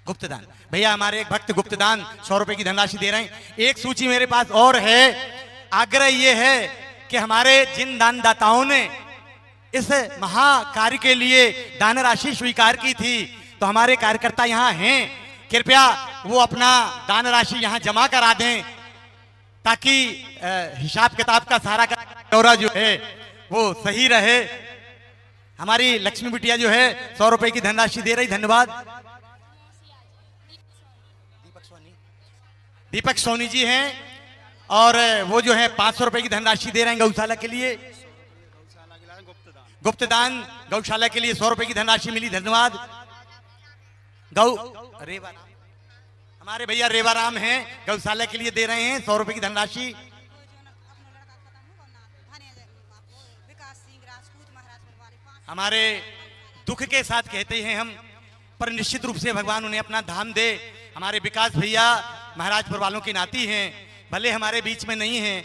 गुप्तदान भैया हमारे एक भक्त गुप्तदान 100 रुपए की धनराशि दे रहे हैं। एक सूची मेरे पास और है। आग्रह यह है कि हमारे जिन दानदाताओं ने इस महाकार्य के लिए दान राशि स्वीकार की थी, तो हमारे कार्यकर्ता यहाँ हैं, कृपया वो अपना दान राशि यहाँ जमा करा दें, ताकि हिसाब किताब का सारा ब्यौरा जो है वो सही रहे। हमारी लक्ष्मी बिटिया जो है 100 रुपए की धनराशि दे रही, धन्यवाद। दीपक सोनी जी हैं और वो जो है 500 रुपए की धनराशि दे रहे हैं गौशाला के लिए, गुप्तदान गौशाला के लिए 100 रुपए की धनराशि मिली, धन्यवाद। हमारे भैया रेवाराम हैं, गौशाला के लिए दे रहे हैं 100 रुपए की धनराशि। हमारे दुख के साथ कहते हैं हम, पर निश्चित रूप से भगवान उन्हें अपना धाम दे। हमारे विकास भैया महाराजपुर वालों की नाती हैं, भले हमारे बीच में नहीं हैं,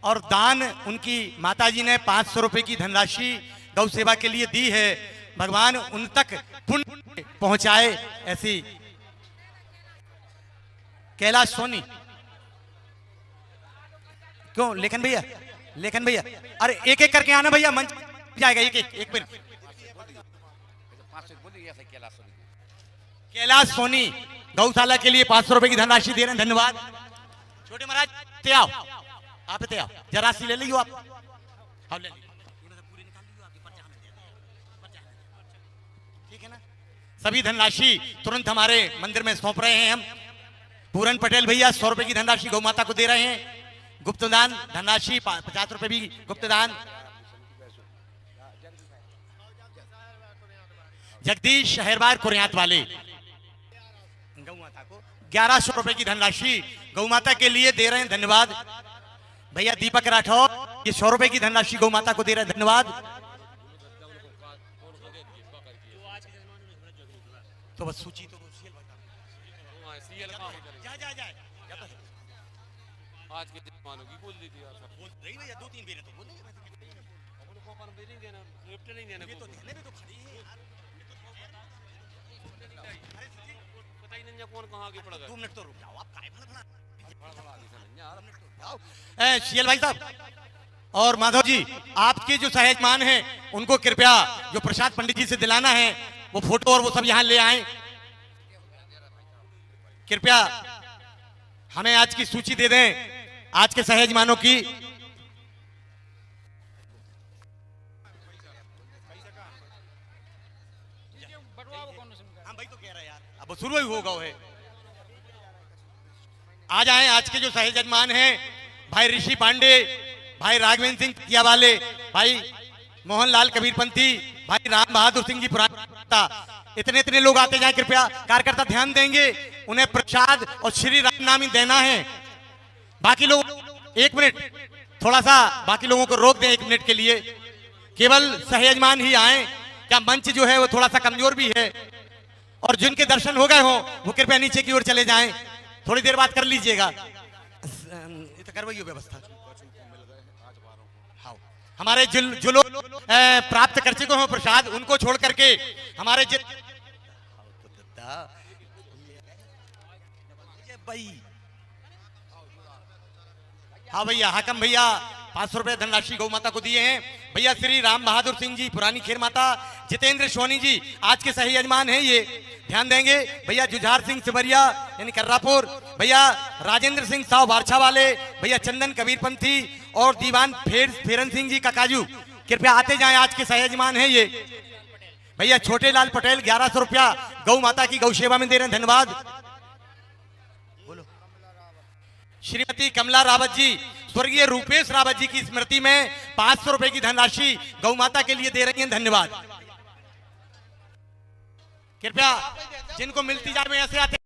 और दान उनकी माताजी ने 500 रुपए की धनराशि गौ सेवा के लिए दी है। भगवान उन तक पुण्य पहुंचाए ऐसी। कैलाश सोनी क्यों? लेखन भैया, लेखन भैया, अरे एक एक करके आना भैया, मंच जाएगा। एक मिनट। कैलाश सोनी गौशाला के लिए 500 रुपए की धनराशि दे रहे हैं, धन्यवाद। छोटे महाराज ते आओ, आप ते आओ, जरा सी ले लियो आप, हाँ ले लियो, ठीक है ना। सभी धनराशि तुरंत हमारे मंदिर में सौंप रहे हैं हम। पूरन पटेल भैया 100 रुपए की धनराशि गौ माता को दे रहे हैं। गुप्तदान धनराशि 50 रुपए भी गुप्तदान। जगदीश शहरवार कुरियात वाले गौ माता को 1100 रुपए की धनराशि गौ माता के लिए दे रहे हैं, धन्यवाद। भैया दीपक राठौर ये 100 रुपए की धनराशि गौ माता को दे रहे हैं, धन्यवाद। तो बस सूची तो आज के जमानों की बोल दी थी यार, बोल रही भैया 2-3 बेरे तो बोल देंगे, अपन को अपन नहीं देना, लिफ्ट नहीं देना, ये तो देने में तो खड़ी है यार, पता ही नहीं कौन कहां आगे पड़ गया। 2 मिनट तो रुक जाओ आप, काहे भला आगे से यार, 2 मिनट तो जाओ। सीएल भाई साहब और माधव जी, आपके जो सहेजमान हैं उनको कृपया जो प्रसाद पंडित जी से दिलाना है वो फोटो और वो सब यहाँ ले आए। कृपया हमें आज की सूची दे दें आज के सहेजमानों की। भाई तो कह रहा है यार, अब शुरू ही होगा है। आ जाएं आज के जो सहेजमान हैं, भाई ऋषि पांडे, भाई राघवेंद्र सिंह तिया वाले, भाई मोहनलाल कबीरपंथी, भाई राम बहादुर सिंह जी पुराना, इतने इतने लोग आते जाए। कृपया कार्यकर्ता ध्यान देंगे, उन्हें प्रसाद और श्री राम नाम ही देना है। बाकी लोग 1 मिनट थोड़ा सा बाकी लोगों को रोक दें 1 मिनट के लिए, केवल सहेजमान ही आए। क्या मंच जो है वो थोड़ा सा कमजोर भी है, और जिनके दर्शन हो गए हो वो कृपया नीचे की ओर चले जाएं, थोड़ी देर बाद कर लीजिएगा। तो करवाइए व्यवस्था। हाँ, हमारे जो लोग प्राप्त कर चुके हो प्रसाद, उनको छोड़ करके हमारे हाँ भैया हाकम भैया 500 रुपए धनराशि गौ माता को दिए हैं। भैया श्री राम बहादुर सिंह जी पुरानी खेर माता, जितेंद्र सोनी जी आज के सही यजमान हैं, ये ध्यान देंगे। भैया जुझार सिंह सिमरिया यानी कर्रापुर, भैया राजेंद्र सिंह साव बारछा वाले, भैया चंदन कबीरपंथी और दीवान फेरन सिंह जी काकाजू, कृपया आते जाएं, आज के सही यजमान हैं ये। भैया छोटे लाल पटेल 1100 रुपया गौ माता की गौ सेवा में दे रहे हैं, धन्यवाद। श्रीमती कमला रावत जी स्वर्गीय रूपेश रावत जी की स्मृति में 500 रुपए की धनराशि गौ माता के लिए दे रही हैं, धन्यवाद। कृपया जिनको मिलती जाए ऐसे आते